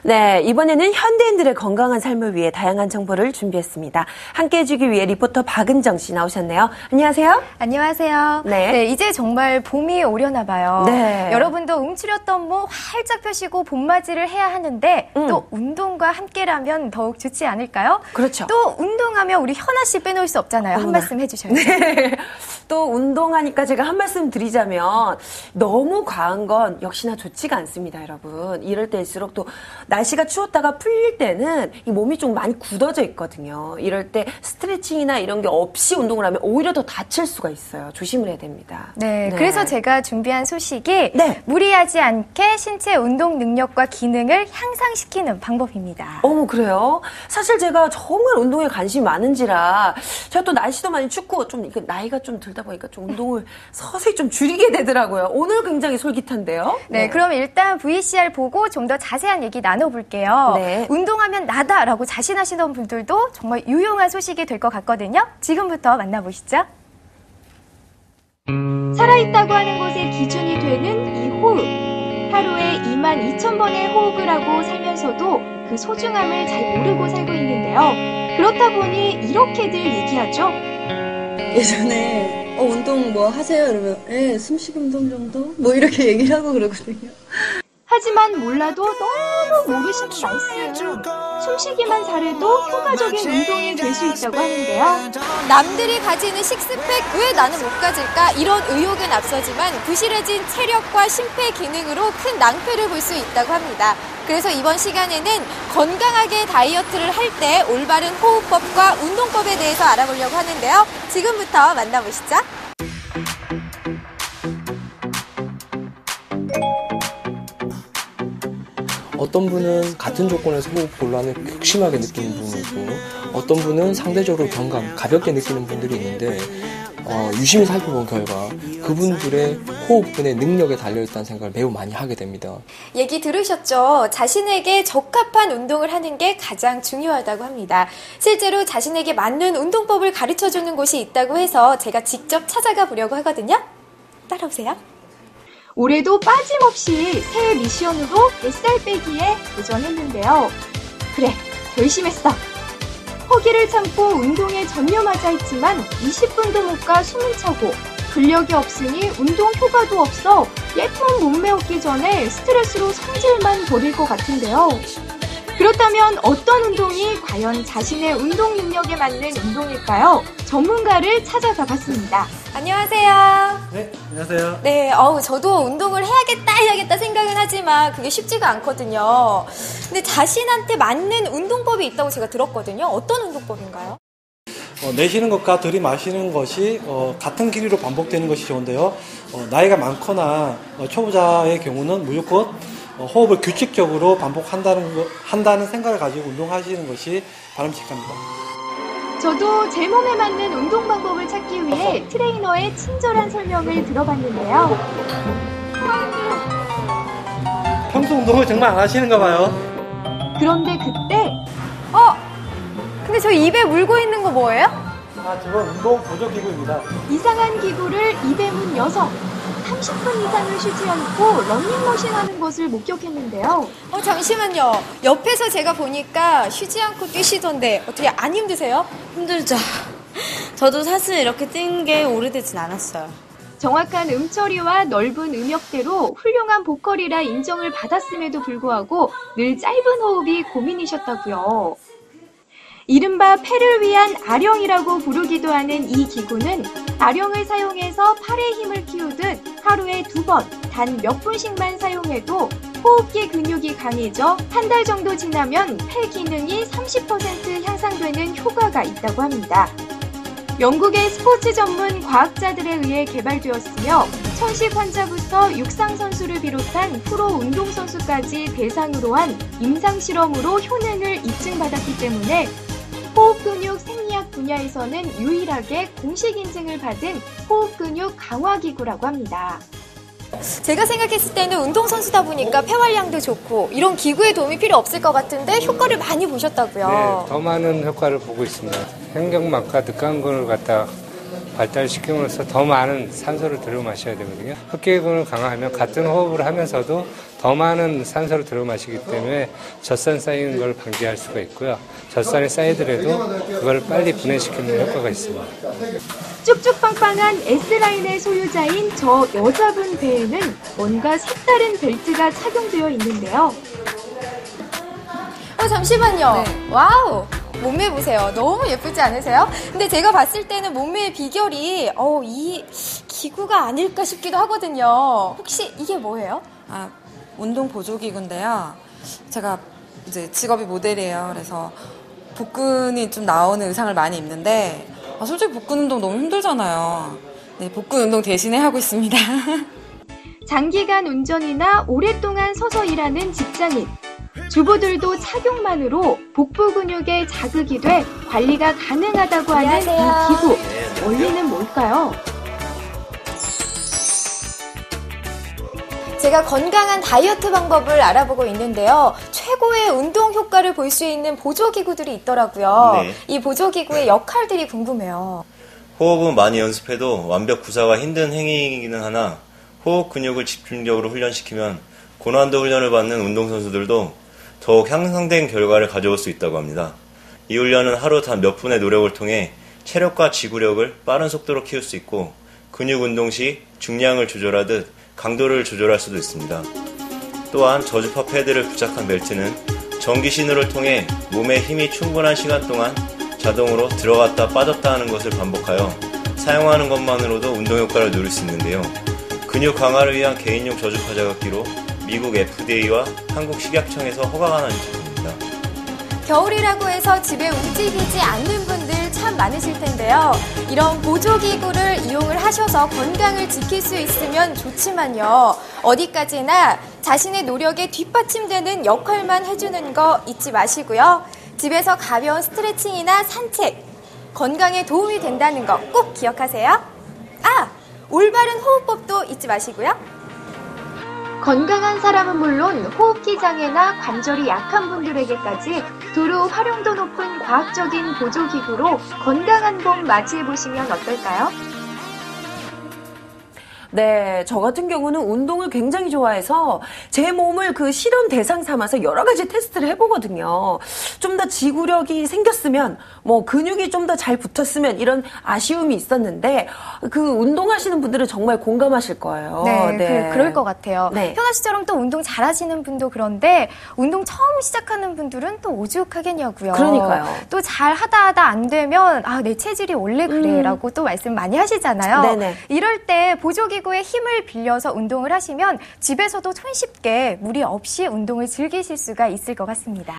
네, 이번에는 현대인들의 건강한 삶을 위해 다양한 정보를 준비했습니다. 함께 해주기 위해 리포터 박은정 씨 나오셨네요. 안녕하세요. 안녕하세요. 네, 이제 정말 봄이 오려나 봐요. 네. 여러분도 움츠렸던 몸 활짝 펴시고 봄맞이를 해야 하는데 또 운동과 함께라면 더욱 좋지 않을까요? 그렇죠. 또 운동하면 우리 현아 씨 빼놓을 수 없잖아요. 한 말씀 해주셔야죠. 네. 또 운동하니까 제가 한 말씀 드리자면 너무 과한 건 역시나 좋지가 않습니다, 여러분. 이럴 때일수록 또 날씨가 추웠다가 풀릴 때는 이 몸이 좀 많이 굳어져 있거든요. 이럴 때 스트레칭이나 이런 게 없이 운동을 하면 오히려 더 다칠 수가 있어요. 조심을 해야 됩니다. 네, 그래서 제가 준비한 소식이 무리하지 않게 신체 운동 능력과 기능을 향상시키는 방법입니다. 그래요? 사실 제가 정말 운동에 관심이 많은지라 제가 또 날씨도 많이 춥고 좀 나이가 좀 들다 보니까 좀 운동을 서서히 좀 줄이게 되더라고요. 오늘 굉장히 솔깃한데요. 네, 그럼 일단 VCR 보고 좀 더 자세한 얘기 나눠볼게요. 네. 운동하면 나다라고 자신하시는 분들도 정말 유용한 소식이 될 것 같거든요. 지금부터 만나보시죠. 살아있다고 하는 것의 기준이 되는 이 호흡. 하루에 22,000번의 호흡을 하고 살면서도 그 소중함을 잘 모르고 살고 있는데요. 그렇다 보니 이렇게들 얘기하죠. 예전에 운동 뭐 하세요? 이러면 숨쉬기 운동 정도? 뭐 이렇게 얘기를 하고 그러거든요. 하지만 몰라도 너무 모르시는 말씀. 숨쉬기만 잘해도 효과적인 운동이 될 수 있다고 하는데요. 남들이 가지는 식스팩 왜 나는 못 가질까? 이런 의혹은 앞서지만 부실해진 체력과 심폐 기능으로 큰 낭패를 볼 수 있다고 합니다. 그래서 이번 시간에는 건강하게 다이어트를 할 때 올바른 호흡법과 운동법에 대해서 알아보려고 하는데요. 지금부터 만나보시죠. 어떤 분은 같은 조건에서 호흡 곤란을 극심하게 느끼는 분이고 어떤 분은 상대적으로 경감, 가볍게 느끼는 분들이 있는데 유심히 살펴본 결과 그분들의 호흡근의 능력에 달려있다는 생각을 매우 많이 하게 됩니다. 얘기 들으셨죠? 자신에게 적합한 운동을 하는 게 가장 중요하다고 합니다. 실제로 자신에게 맞는 운동법을 가르쳐주는 곳이 있다고 해서 제가 직접 찾아가 보려고 하거든요. 따라오세요. 올해도 빠짐없이 새해 미션으로 뱃살 빼기에 도전했는데요. 그래, 결심했어. 허기를 참고 운동에 전념하자 했지만 20분도 못 가 숨을 차고 근력이 없으니 운동 효과도 없어 예쁜 몸매 얻기 전에 스트레스로 성질만 버릴 것 같은데요. 그렇다면 어떤 운동이 과연 자신의 운동 능력에 맞는 운동일까요? 전문가를 찾아가 봤습니다. 안녕하세요. 네, 안녕하세요. 네, 저도 운동을 해야겠다 생각은 하지만 그게 쉽지가 않거든요. 근데 자신한테 맞는 운동법이 있다고 제가 들었거든요. 어떤 운동법인가요? 내쉬는 것과 들이마시는 것이 같은 길이로 반복되는 것이 좋은데요. 나이가 많거나 초보자의 경우는 무조건 호흡을 규칙적으로 반복한다는 생각을 가지고 운동하시는 것이 바람직합니다. 저도 제 몸에 맞는 운동 방법을 찾기 위해 트레이너의 친절한 설명을 들어봤는데요. 평소 운동을 정말 안 하시는가 봐요. 그런데 그때 근데 저 입에 물고 있는 거 뭐예요? 저건 운동 보조기구입니다. 이상한 기구를 입에 문 녀석 30분 이상을 쉬지 않고 러닝머신 하는 것을 목격했는데요. 잠시만요. 옆에서 제가 보니까 쉬지 않고 뛰시던데 어떻게 안 힘드세요? 힘들죠. 저도 사실 이렇게 뛴 게 오래되진 않았어요. 정확한 음처리와 넓은 음역대로 훌륭한 보컬이라 인정을 받았음에도 불구하고 늘 짧은 호흡이 고민이셨다고요. 이른바 폐를 위한 아령이라고 부르기도 하는 이 기구는 아령을 사용해서 팔의 힘을 키우듯 하루에 2번, 단 몇 분씩만 사용해도 호흡기 근육이 강해져 한 달 정도 지나면 폐 기능이 30% 향상되는 효과가 있다고 합니다. 영국의 스포츠 전문 과학자들에 의해 개발되었으며 천식 환자부터 육상 선수를 비롯한 프로 운동선수까지 대상으로 한 임상실험으로 효능을 입증받았기 때문에 호흡근육 생리학 분야에서는 유일하게 공식 인증을 받은 호흡근육 강화기구라고 합니다. 제가 생각했을 때는 운동선수다 보니까 폐활량도 좋고 이런 기구의 도움이 필요 없을 것 같은데 효과를 많이 보셨다고요. 네, 더 많은 효과를 보고 있습니다. 횡격막과 늑간근을 갖다 발달시킴으로써 더 많은 산소를 들여 마셔야 되거든요. 흡기기능을 강화하면 같은 호흡을 하면서도 더 많은 산소를 들여 마시기 때문에 젖산 쌓이는 걸 방지할 수가 있고요. 젖산이 쌓이더라도 그걸 빨리 분해시키는 효과가 있습니다. 쭉쭉 빵빵한 S라인의 소유자인 저 여자분 배에는 뭔가 색다른 벨트가 착용되어 있는데요. 잠시만요. 네. 와우. 몸매 보세요. 너무 예쁘지 않으세요? 근데 제가 봤을 때는 몸매의 비결이 이 기구가 아닐까 싶기도 하거든요. 혹시 이게 뭐예요? 운동 보조기구인데요. 제가 이제 직업이 모델이에요. 그래서 복근이 좀 나오는 의상을 많이 입는데 솔직히 복근 운동 너무 힘들잖아요. 네, 복근 운동 대신에 하고 있습니다. 장기간 운전이나 오랫동안 서서 일하는 직장인. 주부들도 착용만으로 복부 근육에 자극이 돼 관리가 가능하다고 하는 안녕하세요. 이 기구. 원리는 뭘까요? 제가 건강한 다이어트 방법을 알아보고 있는데요. 최고의 운동 효과를 볼 수 있는 보조기구들이 있더라고요. 네. 이 보조기구의 역할들이 궁금해요. 호흡은 많이 연습해도 완벽 구사가 힘든 행위이기는 하나 호흡 근육을 집중적으로 훈련시키면 고난도 훈련을 받는 운동선수들도 더욱 향상된 결과를 가져올 수 있다고 합니다. 이 훈련은 하루 단 몇 분의 노력을 통해 체력과 지구력을 빠른 속도로 키울 수 있고 근육 운동 시 중량을 조절하듯 강도를 조절할 수도 있습니다. 또한 저주파 패드를 부착한 벨트는 전기 신호를 통해 몸에 힘이 충분한 시간 동안 자동으로 들어갔다 빠졌다 하는 것을 반복하여 사용하는 것만으로도 운동 효과를 누릴 수 있는데요. 근육 강화를 위한 개인용 저주파 자극기로 미국 FDA와 한국 식약청에서 허가가 난 제품입니다. 겨울이라고 해서 집에 움직이지 않는 분들 참 많으실 텐데요. 이런 보조기구를 이용을 하셔서 건강을 지킬 수 있으면 좋지만요. 어디까지나 자신의 노력에 뒷받침되는 역할만 해주는 거 잊지 마시고요. 집에서 가벼운 스트레칭이나 산책, 건강에 도움이 된다는 거 꼭 기억하세요. 올바른 호흡법도 잊지 마시고요. 건강한 사람은 물론 호흡기 장애나 관절이 약한 분들에게까지 두루 활용도 높은 과학적인 보조기구로 건강한 봄 맞이해보시면 어떨까요? 네, 저 같은 경우는 운동을 굉장히 좋아해서 제 몸을 그 실험 대상 삼아서 여러 가지 테스트를 해보거든요. 좀 더 지구력이 생겼으면, 근육이 좀 더 잘 붙었으면 이런 아쉬움이 있었는데, 그 운동하시는 분들은 정말 공감하실 거예요. 네. 그럴 것 같아요. 네. 현아 씨처럼 또 운동 잘하시는 분도 그런데 운동 처음 시작하는 분들은 또 오죽하겠냐고요. 그러니까요. 또 잘 하다 안 되면 내 체질이 원래 그래라고 또 말씀 많이 하시잖아요. 네네. 이럴 때 보조기구의 힘을 빌려서 운동을 하시면 집에서도 손쉽게 무리 없이 운동을 즐기실 수가 있을 것 같습니다.